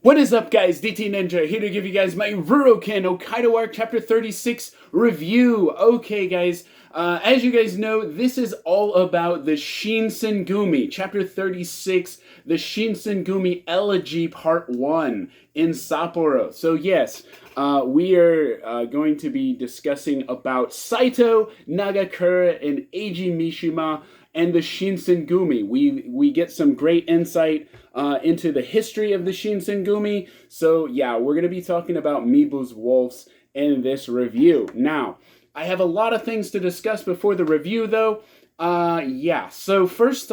What is up, guys? DT Ninja here to give you guys my RuroKen Hokkaido Arc Chapter 36 review. Okay, guys, as you guys know, this is all about the Shinsengumi, Chapter 36, the Shinsengumi Elegy Part 1 in Sapporo. So yes, we are going to be discussing about Saito, Nagakura, and Eiji Mishima and the Shinsengumi. We get some great insight into the history of the Shinsengumi. So yeah, we're going to be talking about Mibu's Wolves in this review. Now, I have a lot of things to discuss before the review though. So first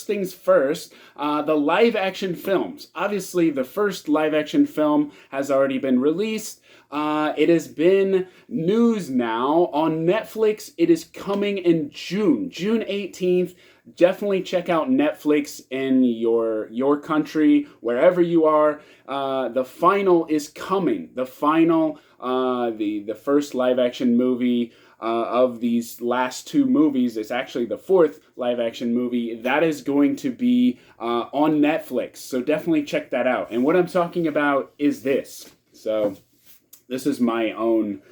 things first, the live action films. Obviously, the first live action film has already been released. It has been news now on Netflix. It is coming in June 18th. Definitely check out Netflix in your country, wherever you are. The final is coming. The final, the first live action movie of these last two movies. It's actually the fourth live action movie that is going to be on Netflix. So definitely check that out. And what I'm talking about is this. So this is my own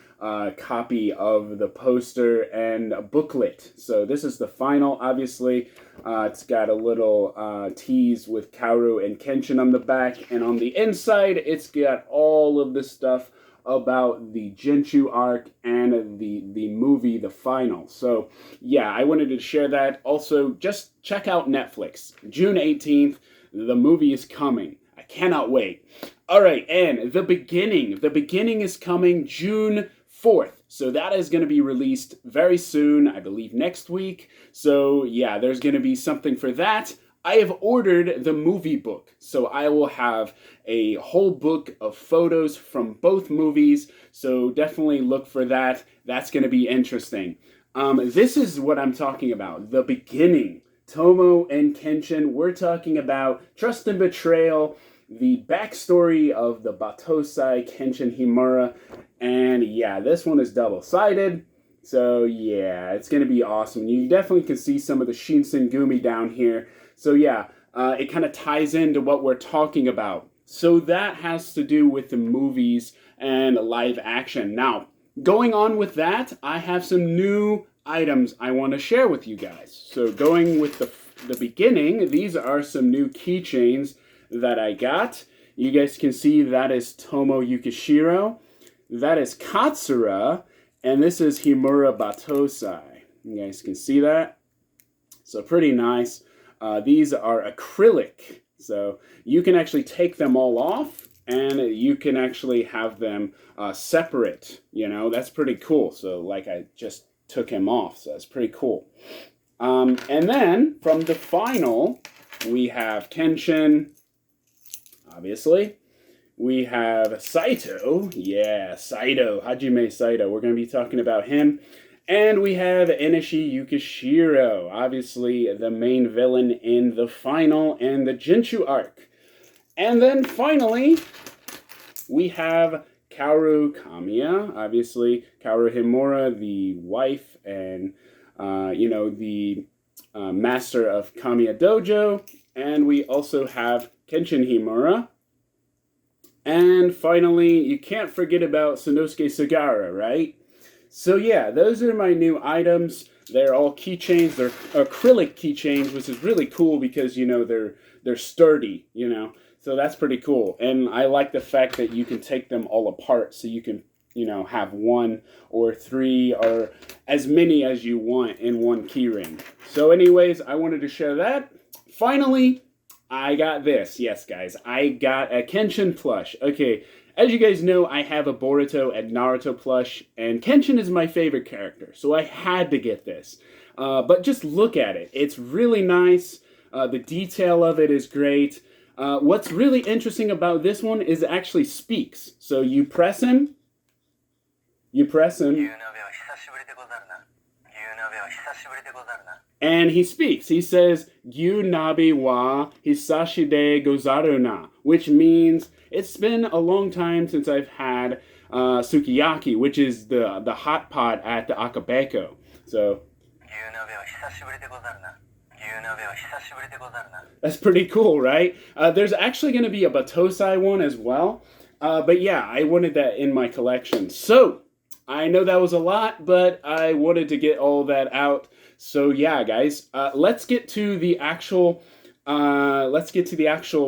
copy of the poster and booklet. So this is the final, obviously. It's got a little tease with Kaoru and Kenshin on the back. And on the inside, it's got all of the stuff about the Genshu arc and the movie, the final. So yeah, I wanted to share that. Also, just check out Netflix. June 18th, the movie is coming. I cannot wait. All right, and the beginning is coming June 4th. So that is going to be released very soon, I believe next week. So yeah, there's going to be something for that. I have ordered the movie book, so I will have a whole book of photos from both movies, so definitely look for that. That's going to be interesting. This is what I'm talking about, the beginning. Tomo and Kenshin, we're talking about trust and betrayal, the backstory of the Batosai, Kenshin Himura, and yeah, this one is double-sided. So yeah, it's going to be awesome. You definitely can see some of the Shinsengumi down here. So yeah, it kind of ties into what we're talking about. So that has to do with the movies and live action. Now, going on with that, I have some new items I want to share with you guys. So going with the beginning, these are some new keychains that I got. You guys can see that is Tomo Yukishiro. That is Katsura. And this is Himura Batosai. You guys can see that? So pretty nice. These are acrylic, so you can actually take them all off, and you can actually have them separate. You know, that's pretty cool. So, like, I just took him off, so that's pretty cool. And then from the final, we have Kenshin. Obviously, we have Saito. Yeah, Saito, Hajime Saito. We're going to be talking about him. And we have Enishi Yukishiro, obviously the main villain in the final and the Genshu arc. And then finally, we have Kaoru Kamiya, obviously Kaoru Himura, the wife and, the master of Kamiya Dojo. And we also have Kenshin Himura. And finally, you can't forget about Sanosuke Sagara, right? So yeah, those are my new items. They're all keychains. They're acrylic keychains, which is really cool because, you know, they're sturdy, you know. So that's pretty cool. And I like the fact that you can take them all apart so you can, you know, have one or three or as many as you want in one keyring. So anyways, I wanted to share that. Finally, I got this. Yes, guys, I got a Kenshin plush. Okay. As you guys know, I have a Boruto and Naruto plush, and Kenshin is my favorite character, so I had to get this. But just look at it. It's really nice. The detail of it is great. What's really interesting about this one is it actually speaks. So you press him. And he speaks. He says, "Gyu nabi wa hisashi de gozaru na," which means it's been a long time since I've had sukiyaki, which is the hot pot at the Akabeko. So, That's pretty cool, right? There's actually going to be a Batosai one as well. But yeah, I wanted that in my collection. So, I know that was a lot, but I wanted to get all that out. So yeah, guys, let's get to the actual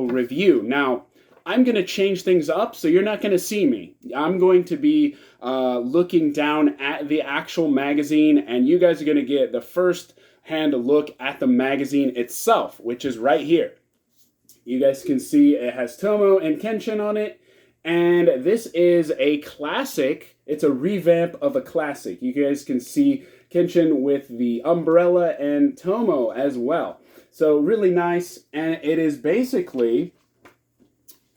review. Now, I'm going to change things up, so you're not going to see me. I'm going to be looking down at the actual magazine, and you guys are going to get the first-hand look at the magazine itself, which is right here. You guys can see it has Tomo and Kenshin on it, and this is a classic. It's a revamp of a classic. You guys can see Kenshin with the umbrella and Tomo as well. So really nice, and it is basically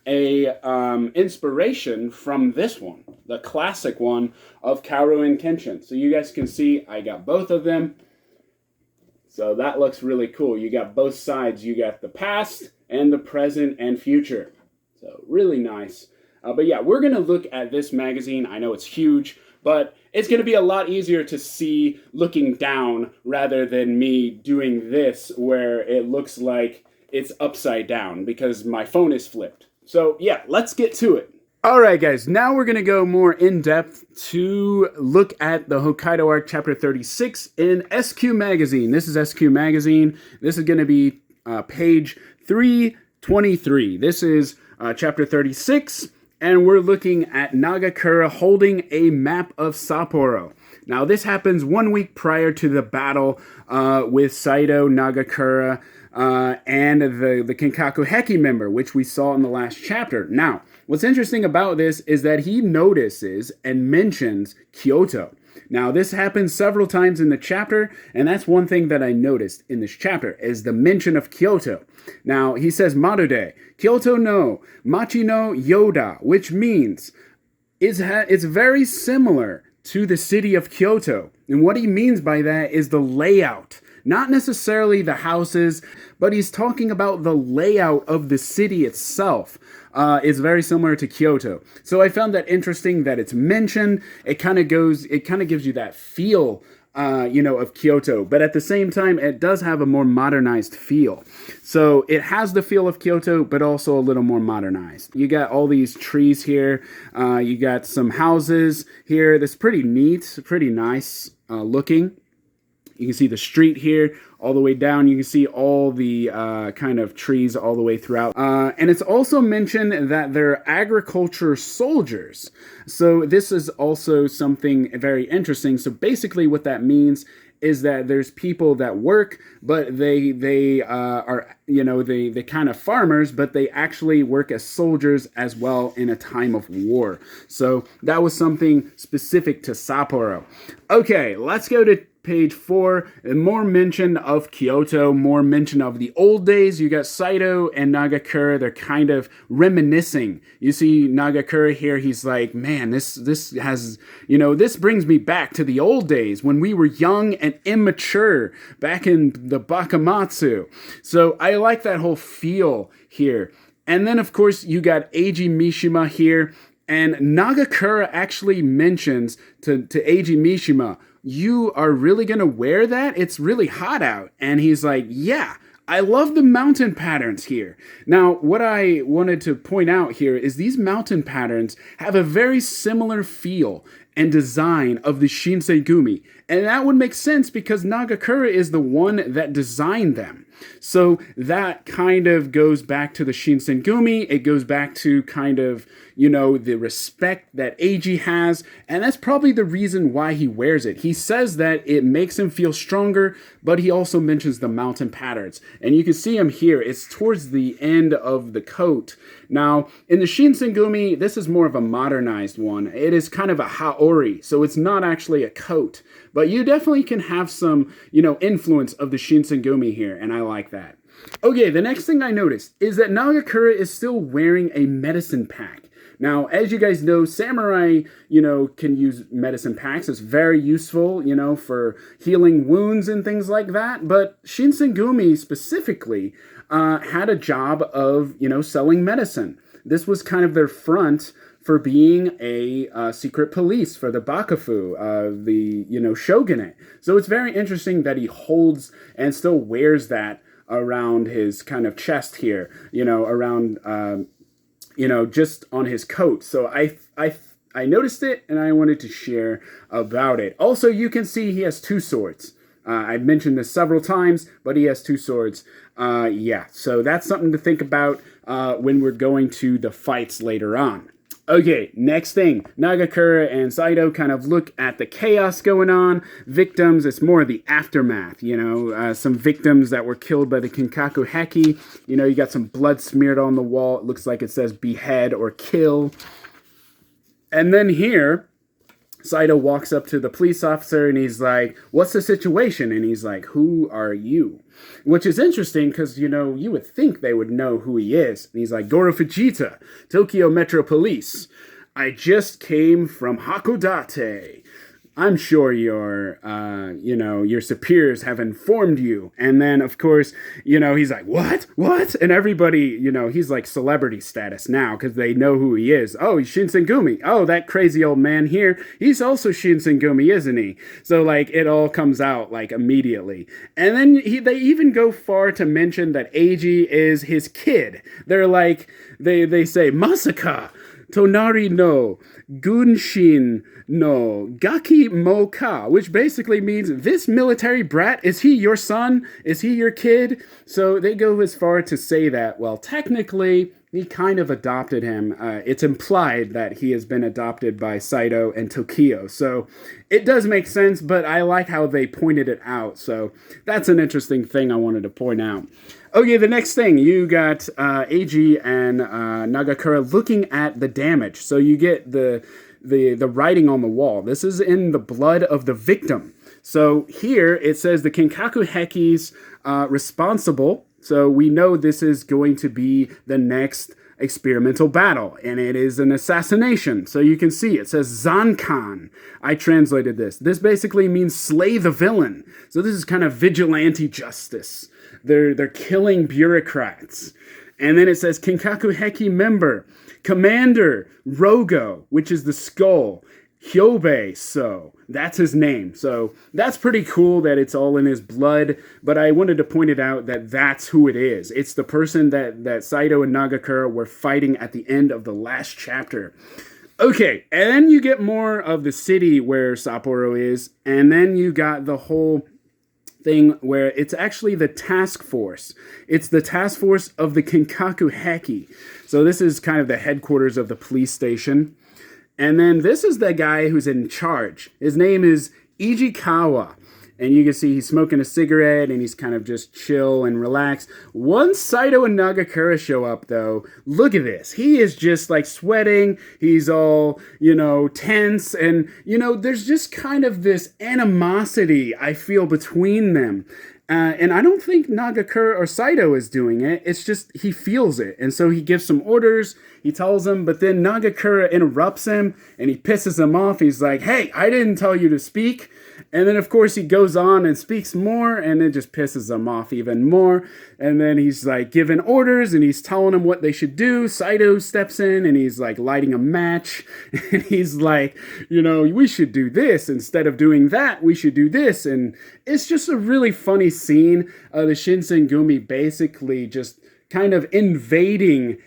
a inspiration from this one, the classic one of Rurouni Kenshin. So you guys can see I got both of them. So that looks really cool. You got both sides. You got the past and the present and future. So really nice. But yeah, we're going to look at this magazine. I know it's huge, but it's going to be a lot easier to see looking down rather than me doing this where it looks like it's upside down because my phone is flipped. So yeah, let's get to it. Alright guys, now we're going to go more in depth to look at the Hokkaido Arc Chapter 36 in SQ Magazine. This is SQ Magazine. This is going to be page 323. This is Chapter 36. And we're looking at Nagakura holding a map of Sapporo. Now, this happens 1 week prior to the battle with Saito, Nagakura, and the Kenkaku Heki member, which we saw in the last chapter. Now, what's interesting about this is that he notices and mentions Kyoto. Now, this happens several times in the chapter, and that's one thing that I noticed in this chapter, is the mention of Kyoto. Now, he says, Marude, Kyoto no, Machi no Yoda, which means it's very similar to the city of Kyoto. And what he means by that is the layout. Not necessarily the houses, but he's talking about the layout of the city itself. Is very similar to Kyoto. So I found that interesting that it's mentioned. It kind of gives you that feel, of Kyoto. But at the same time, it does have a more modernized feel. So it has the feel of Kyoto, but also a little more modernized. You got all these trees here. You got some houses here. That's pretty neat, pretty nice looking. You can see the street here all the way down. You can see all the kind of trees all the way throughout. And it's also mentioned that they're agriculture soldiers. So this is also something very interesting. So basically what that means is that there's people that work, but they are, they kind of farmers, but they actually work as soldiers as well in a time of war. So that was something specific to Sapporo. Okay, let's go to page 4, and more mention of Kyoto, more mention of the old days. You got Saito and Nagakura. They're kind of reminiscing. You see Nagakura here. He's like, man, this has, this brings me back to the old days when we were young and immature back in the Bakamatsu. So I like that whole feel here. And then, of course, you got Eiji Mishima here. And Nagakura actually mentions to Eiji Mishima, you are really going to wear that? It's really hot out. And he's like, yeah, I love the mountain patterns here. Now, what I wanted to point out here is these mountain patterns have a very similar feel and design of the Shinsengumi. And that would make sense because Nagakura is the one that designed them. So that kind of goes back to the Shinsengumi. It goes back to kind of, the respect that Eiji has. And that's probably the reason why he wears it. He says that it makes him feel stronger, but he also mentions the mountain patterns. And you can see him here. It's towards the end of the coat. Now, in the Shinsengumi, this is more of a modernized one. It is kind of a haori, so it's not actually a coat. But you definitely can have some, influence of the Shinsengumi here, and I like that. Okay, the next thing I noticed is that Nagakura is still wearing a medicine pack. Now, as you guys know, samurai, can use medicine packs. It's very useful, for healing wounds and things like that. But Shinsengumi specifically had a job of, selling medicine. This was kind of their front for being a secret police for the Bakufu, the, shogunate. So it's very interesting that he holds and still wears that around his kind of chest here, around, just on his coat. So I noticed it and I wanted to share about it. Also, you can see he has two swords. I've mentioned this several times, but he has two swords. So that's something to think about when we're going to the fights later on. Okay, next thing. Nagakura and Saito kind of look at the chaos going on. Victims, it's more of the aftermath, some victims that were killed by the Kinkaku Heki. You got some blood smeared on the wall. It looks like it says behead or kill. And then here, Saito walks up to the police officer and he's like, what's the situation? And he's like, who are you? Which is interesting because, you would think they would know who he is. And he's like, Goro Fujita, Tokyo Metro Police. I just came from Hakodate. I'm sure your superiors have informed you. And then, of course, he's like, what? And everybody, he's like celebrity status now because they know who he is. Oh, he's Shinsengumi. Oh, that crazy old man here, he's also Shinsengumi, isn't he? So, like, it all comes out, like, immediately. And then they even go far to mention that Eiji is his kid. They're like, they say, Masaka, Tonari no, Gunshin no, Gaki mo ka, which basically means, this military brat, is he your son? Is he your kid? So they go as far to say that, well, technically, he kind of adopted him. It's implied that he has been adopted by Saito and Tokyo. So it does make sense, but I like how they pointed it out. So that's an interesting thing I wanted to point out. Okay, the next thing, you got Eiji and Nagakura looking at the damage. So you get the writing on the wall. This is in the blood of the victim. So here it says the Kinkaku Heki's responsible. So we know this is going to be the next experimental battle, and it is an assassination. So you can see it says Zankan. I translated this. This basically means slay the villain. So this is kind of vigilante justice. They're killing bureaucrats. And then it says Kinkaku Heki member, Commander Rogo, which is the skull. Hyobe, so that's his name. So that's pretty cool that it's all in his blood, but I wanted to point it out that that's who it is. It's the person that Saito and Nagakura were fighting at the end of the last chapter. Okay, and then you get more of the city where Sapporo is, and then you got the whole thing where it's actually the task force. It's the task force of the Kinkaku Heki. So this is kind of the headquarters of the police station. And then this is the guy who's in charge. His name is Ijikawa. And you can see he's smoking a cigarette and he's kind of just chill and relaxed. Once Saito and Nagakura show up, though, look at this. He is just like sweating. He's all, tense. And, there's just kind of this animosity I feel between them. And I don't think Nagakura or Saito is doing it. It's just he feels it. And so he gives some orders. He tells him, but then Nagakura interrupts him and he pisses him off. He's like, hey, I didn't tell you to speak. And then, of course, he goes on and speaks more, and it just pisses him off even more. And then he's, like, giving orders, and he's telling him what they should do. Saito steps in, and he's, like, lighting a match. And he's like, we should do this. Instead of doing that, we should do this. And it's just a really funny scene. The Shinsengumi basically just kind of invading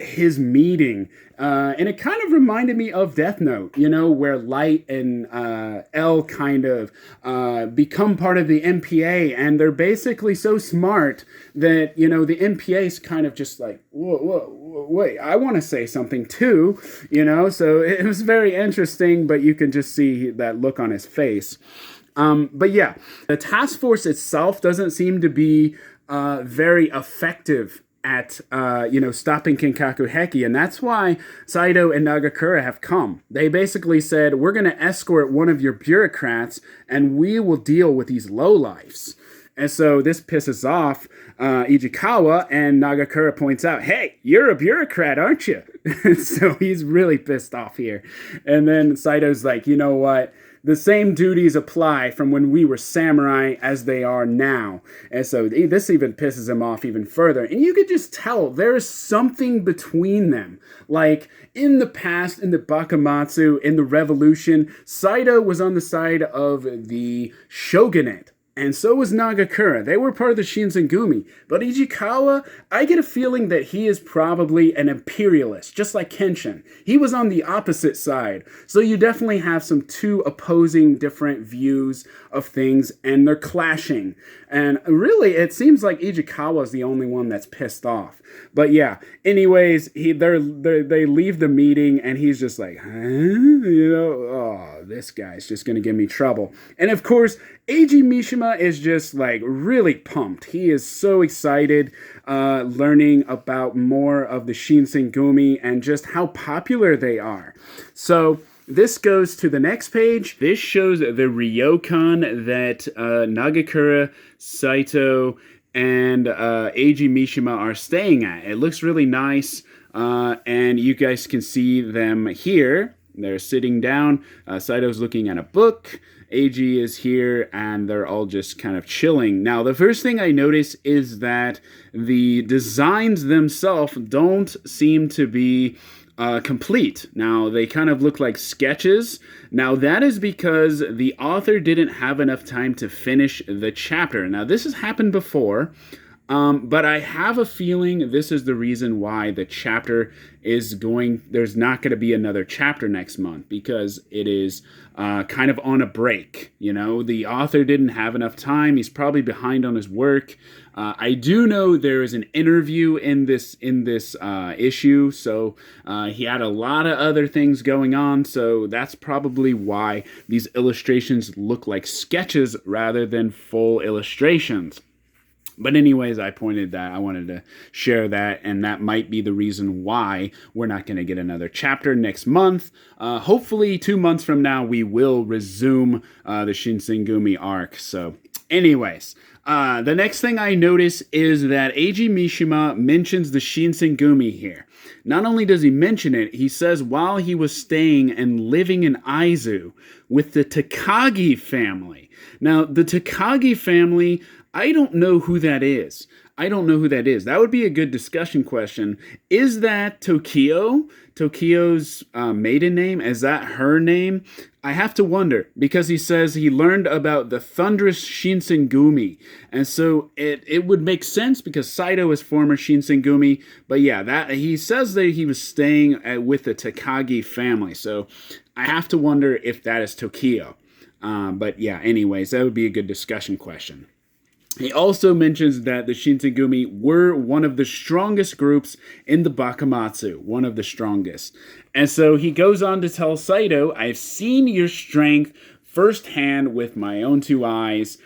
his meeting. And it kind of reminded me of Death Note, where Light and L kind of become part of the MPA, and they're basically so smart that, the MPA is kind of just like, whoa, wait, I want to say something too, so it was very interesting, but you can just see that look on his face. But yeah, the task force itself doesn't seem to be very effective at, stopping Kinkaku Heki. And that's why Saito and Nagakura have come. They basically said, we're going to escort one of your bureaucrats and we will deal with these lowlifes. And so this pisses off Ijikawa, and Nagakura points out, hey, you're a bureaucrat, aren't you? So he's really pissed off here. And then Saito's like, you know what? the same duties apply from when we were samurai as they are now. And so this even pisses him off even further. And you could just tell there is something between them. Like, in the past, in the Bakumatsu, in the revolution, Saito was on the side of the shogunate. And so was Nagakura. They were part of the Shinsengumi. But Ijikawa, I get a feeling that he is probably an imperialist, just like Kenshin. He was on the opposite side. So you definitely have some two opposing different views of things, and they're clashing. And really, it seems like Ijikawa is the only one that's pissed off. But yeah, anyways, they leave the meeting, and he's just like, huh? Oh, this guy's just going to give me trouble. And of course, Eiji Mishima is just like really pumped. He is so excited learning about more of the Shinsengumi and just how popular they are. So this goes to the next page. This shows the ryokan that Nagakura, Saito, and Eiji Mishima are staying at. It looks really nice, and you guys can see them here. They're sitting down. Saito's looking at a book. Eiji is here, and they're all just kind of chilling. Now, the first thing I notice is that the designs themselves don't seem to be complete. Now, they kind of look like sketches. Now, that is because the author didn't have enough time to finish the chapter. Now, this has happened before, but I have a feeling this is the reason why the chapter is there's not going to be another chapter next month, because it is kind of on a break. The author didn't have enough time. He's probably behind on his work. I do know there is an interview in this issue, so he had a lot of other things going on, so that's probably why these illustrations look like sketches rather than full illustrations. But anyways, I wanted to share that, and that might be the reason why we're not going to get another chapter next month. Hopefully 2 months from now, we will resume the Shinsengumi arc. So anyways, the next thing I notice is that Eiji Mishima mentions the Shinsengumi here. Not only does he mention it, he says while he was staying and living in Aizu with the Takagi family. Now, the Takagi family, I don't know who that is. That would be a good discussion question. Is that Tokyo? Tokyo's maiden name? Is that her name? I have to wonder, because he says he learned about the thunderous Shinsengumi. And so it would make sense because Saito is former Shinsengumi. But yeah, that he says that he was staying with the Takagi family. So I have to wonder if that is Tokyo. But yeah, anyways, that would be a good discussion question. He also mentions that the Shinsengumi were one of the strongest groups in the Bakumatsu, one of the strongest. And so he goes on to tell Saito, I've seen your strength firsthand with my own two eyes.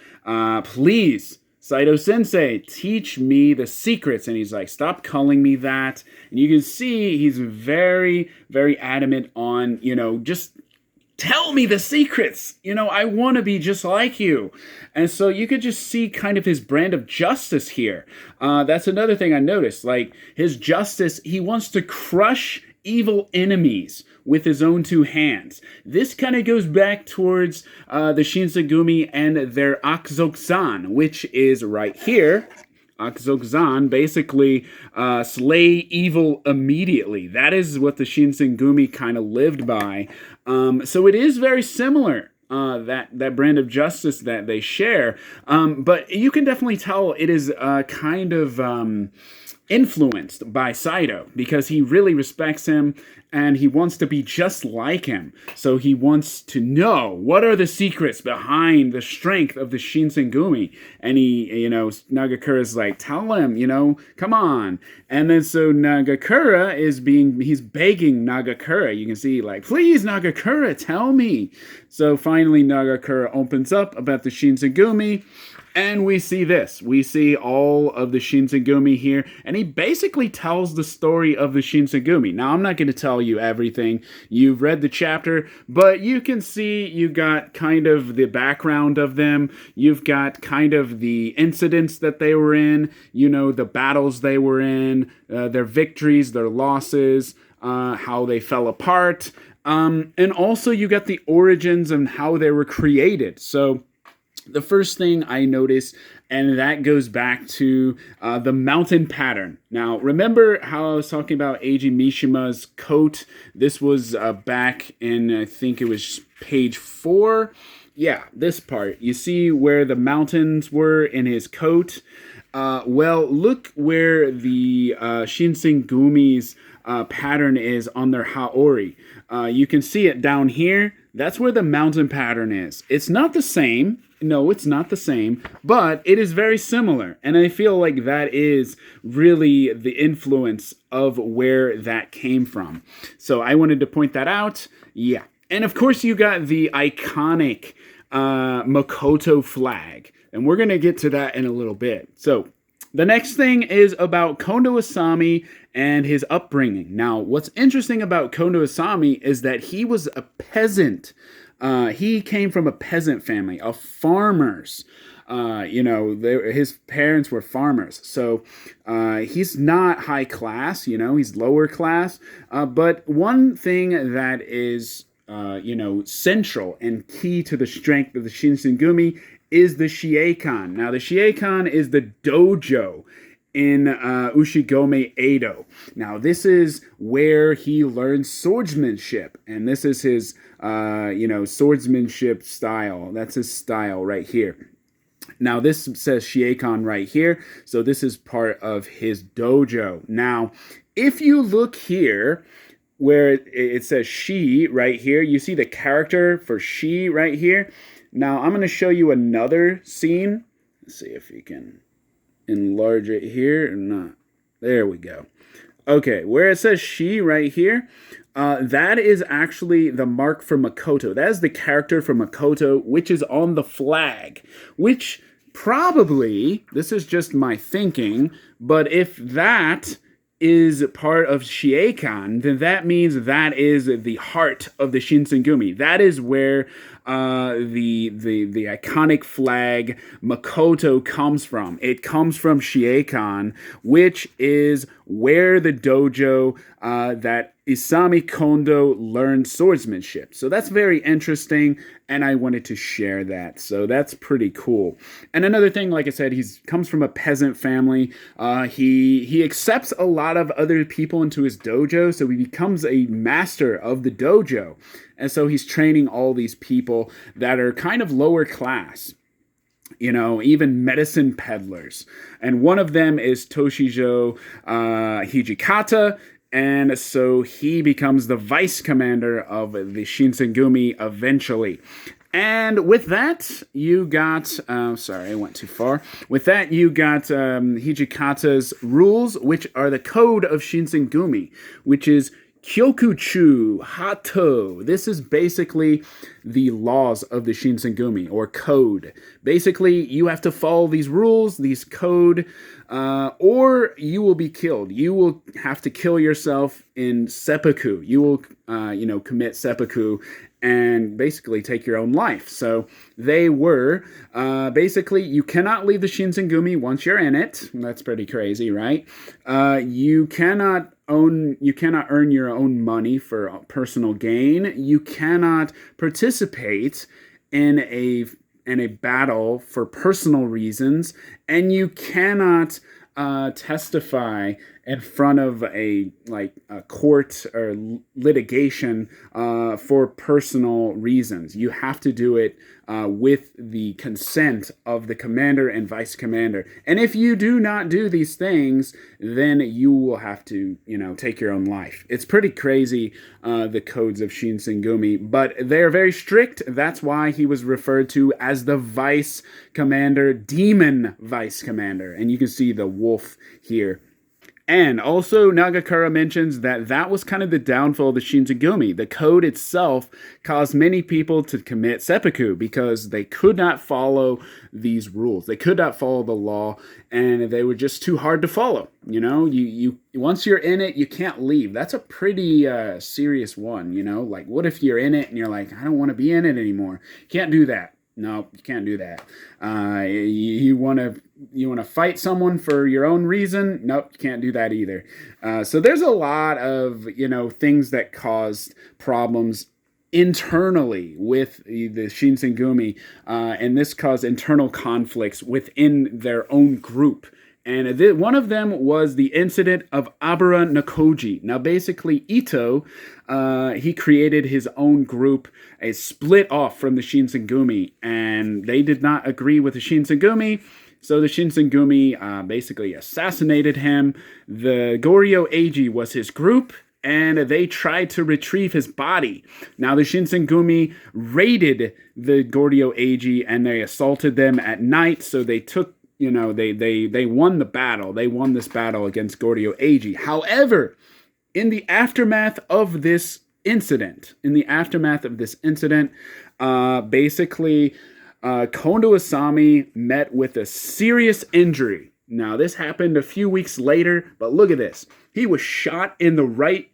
Please, Saito-sensei, teach me the secrets. And he's like, stop calling me that. And you can see he's very, very adamant on, just tell me the secrets. I want to be just like you. And so you could just see kind of his brand of justice here. That's another thing I noticed. Like, his justice, he wants to crush evil enemies with his own two hands. This kind of goes back towards the Shinsengumi and their Akuzokzan, which is right here. Akuzokzan, basically slay evil immediately. That is what the Shinsengumi kind of lived by. So it is very similar, that brand of justice that they share. But you can definitely tell it is kind of influenced by Saito, because he really respects him and he wants to be just like him. So he wants to know what are the secrets behind the strength of the Shinsengumi. And he, Nagakura's like, tell him, come on. And then so Nagakura he's begging Nagakura. You can see like, please Nagakura, tell me. So finally Nagakura opens up about the Shinsengumi. And we see this. We see all of the Shinsengumi here. And he basically tells the story of the Shinsengumi. Now, I'm not going to tell you everything. You've read the chapter. But you can see you got kind of the background of them. You've got kind of the incidents that they were in. The battles they were in. Their victories, their losses. How they fell apart. And also you got the origins and how they were created. So the first thing I noticed, and that goes back to the mountain pattern. Now, remember how I was talking about Eiji Mishima's coat? This was back in, I think it was page 4. Yeah, this part. You see where the mountains were in his coat? Well, look where the Shinsengumi's pattern is on their haori. You can see it down here. That's where the mountain pattern is. It's not the same. No, it's not the same, but it is very similar. And I feel like that is really the influence of where that came from. So I wanted to point that out. Yeah. And of course, you got the iconic Makoto flag. And we're going to get to that in a little bit. So the next thing is about Kondo Asami and his upbringing. Now, what's interesting about Kondo Asami is that he was a peasant. He came from a peasant family of farmers. His parents were farmers. So he's not high class, he's lower class. But one thing that is, central and key to the strength of the Shinsengumi is the Shiekan. Now, the Shiekan is the dojo in Ushigome Edo. Now, this is where he learns swordsmanship, and this is his, swordsmanship style. That's his style right here. Now, this says Shiekan right here, so this is part of his dojo. Now, if you look here, where it says she right here, you see the character for she right here. Now, I'm going to show you another scene. Let's see if you can enlarge it here or not. There we go. Okay, where it says she right here, that is actually the mark for Makoto. That is the character for Makoto, which is on the flag, which probably, this is just my thinking, but if that is part of Shiekan, then that means that is the heart of the Shinsengumi. That is where the iconic flag Makoto comes from. It comes from Shiekan, which is where the dojo that Isami Kondo learned swordsmanship. So that's very interesting, and I wanted to share that. So that's pretty cool. And another thing, like I said, he comes from a peasant family. He accepts a lot of other people into his dojo, so he becomes a master of the dojo. And so he's training all these people that are kind of lower class. Even medicine peddlers. And one of them is Toshijo Hijikata. And so he becomes the vice commander of the Shinsengumi eventually. And with that, you got... sorry, I went too far. With that, you got Hijikata's rules, which are the code of Shinsengumi, which is Kyokuchu Hato. This is basically the laws of the Shinsengumi, or code. Basically, you have to follow these rules, these code, or you will be killed. You will have to kill yourself in seppuku. You will, commit seppuku and basically take your own life. So they were, basically, you cannot leave the Shinsengumi once you're in it. That's pretty crazy, right? You cannot earn your own money for personal gain. You cannot participate in a battle for personal reasons, and you cannot testify in front of a court or litigation for personal reasons. You have to do it with the consent of the commander and vice commander. And if you do not do these things, then you will have to, take your own life. It's pretty crazy, the codes of Shinsengumi, but they're very strict. That's why he was referred to as the vice commander, demon vice commander. And you can see the wolf here. And also, Nagakura mentions that was kind of the downfall of the Shinsengumi. The code itself caused many people to commit seppuku because they could not follow these rules. They could not follow the law, and they were just too hard to follow. You once you're in it, you can't leave. That's a pretty serious one, Like, what if you're in it and you're like, I don't want to be in it anymore? You can't do that. No, you can't do that. You want to fight someone for your own reason? Nope, you can't do that either. So there's a lot of things that caused problems internally with the Shinsengumi, and this caused internal conflicts within their own group. And one of them was the incident of Abara Nakoji. Now, basically, Ito, he created his own group, a split off from the Shinsengumi, and they did not agree with the Shinsengumi. So the Shinsengumi basically assassinated him. The Goryo Eiji was his group, and they tried to retrieve his body. Now, the Shinsengumi raided the Goryo Eiji, and they assaulted them at night, so they took they won the battle. They won this battle against Goryo Eiji. However, in the aftermath of this incident, basically, Kondo Asami met with a serious injury. Now, this happened a few weeks later, but look at this. He was shot in the right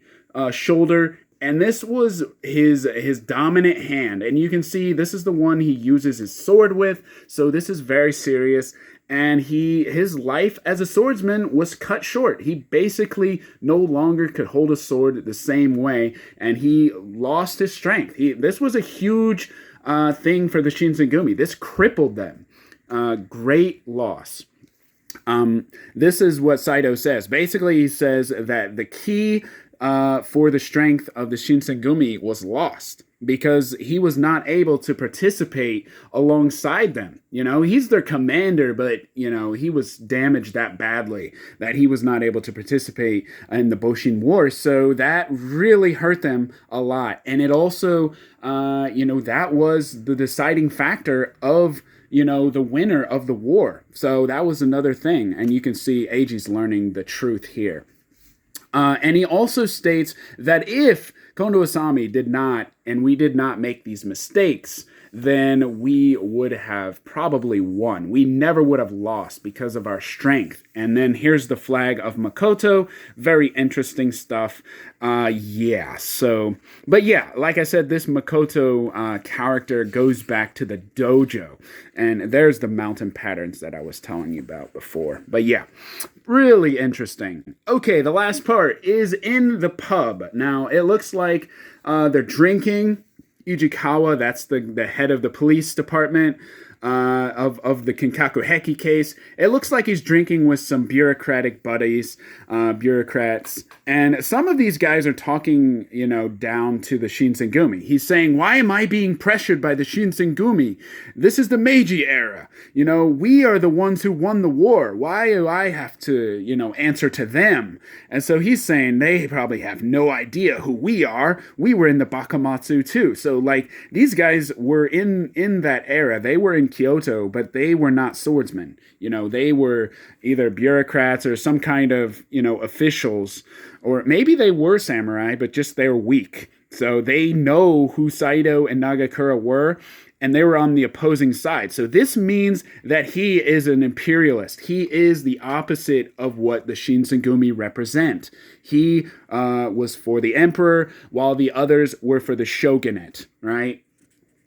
shoulder, and this was his dominant hand. And you can see this is the one he uses his sword with, so this is very serious. And his life as a swordsman was cut short. He basically no longer could hold a sword the same way, and he lost his strength. This was a huge thing for the Shinsengumi. This crippled them. Great loss. This is what Saito says. Basically, he says that the key for the strength of the Shinsengumi was lost, because he was not able to participate alongside them. He's their commander, but, he was damaged that badly that he was not able to participate in the Boshin War. So that really hurt them a lot. And it also, that was the deciding factor of, the winner of the war. So that was another thing. And you can see Eiji's learning the truth here. And he also states that if Kondo Asami did not, and we did not make these mistakes, then we would have probably won. We never would have lost because of our strength. And then here's the flag of Makoto. Very interesting stuff. But yeah, like I said, this Makoto character goes back to the dojo. And there's the mountain patterns that I was telling you about before. But yeah, really interesting. Okay, the last part is in the pub. Now, it looks like they're drinking. Ijikawa, that's the head of the police department of the Kinkaku Heki case. It looks like he's drinking with some bureaucratic buddies, bureaucrats. And some of these guys are talking, down to the Shinsengumi. He's saying, why am I being pressured by the Shinsengumi? This is the Meiji era. We are the ones who won the war. Why do I have to, answer to them? And so he's saying they probably have no idea who we are. We were in the Bakamatsu too. So these guys were in that era. They were in Kyoto, but they were not swordsmen. They were either bureaucrats or some kind of, officials, or maybe they were samurai, but just they were weak. So they know who Saito and Nagakura were, and they were on the opposing side. So this means that he is an imperialist. He is the opposite of what the Shinsengumi represent. He was for the emperor, while the others were for the shogunate, right?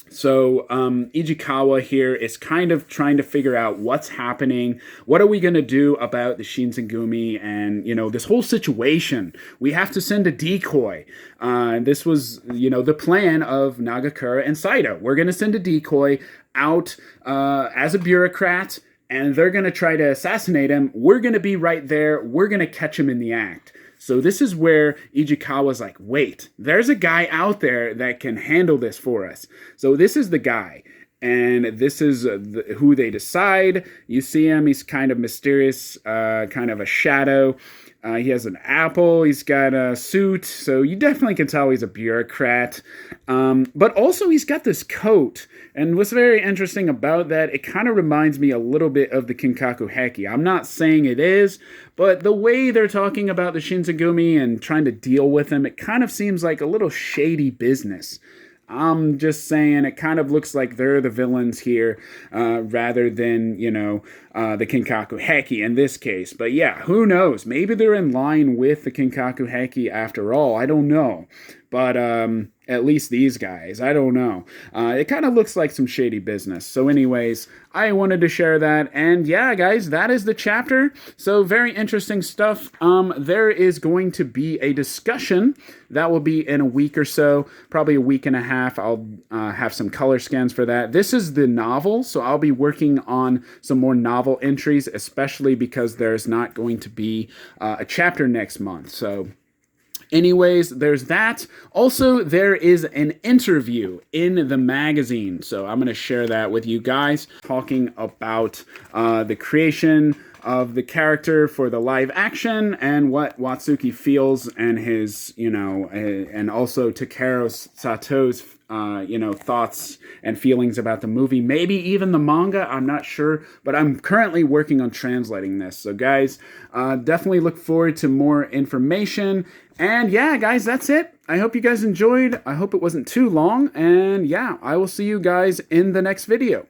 So Ijikawa here is kind of trying to figure out what's happening. What are we going to do about the Shinsengumi and, this whole situation? We have to send a decoy. This was, the plan of Nagakura and Saito. We're going to send a decoy out as a bureaucrat, and they're going to try to assassinate him. We're going to be right there. We're going to catch him in the act. So this is where Ijikawa's like, wait, there's a guy out there that can handle this for us. So this is the guy. And this is who they decide. You see him. He's kind of mysterious, kind of a shadow. He has an apple. He's got a suit. So you definitely can tell he's a bureaucrat. But also he's got this coat. And what's very interesting about that, it kind of reminds me a little bit of the Kinkaku Heki. I'm not saying it is, but the way they're talking about the Shinsengumi and trying to deal with them, it kind of seems like a little shady business. I'm just saying it kind of looks like they're the villains here, rather than, the Kinkaku Heki in this case. But yeah, who knows? Maybe they're in line with the Kinkaku Heki after all. I don't know. But at least these guys, I don't know. It kind of looks like some shady business. So anyways, I wanted to share that. And yeah, guys, that is the chapter. So very interesting stuff. There is going to be a discussion that will be in a week or so, probably a week and a half. I'll have some color scans for that. This is the novel, so I'll be working on some more novel entries, especially because there's not going to be a chapter next month. So anyways, there's that. Also, there is an interview in the magazine, so I'm going to share that with you guys, talking about the creation of the character for the live action and what Watsuki feels and his, and also Takeru Sato's thoughts and feelings about the movie, maybe even the manga, I'm not sure, but I'm currently working on translating this. So guys, definitely look forward to more information. And yeah, guys, that's it. I hope you guys enjoyed. I hope it wasn't too long. And yeah, I will see you guys in the next video.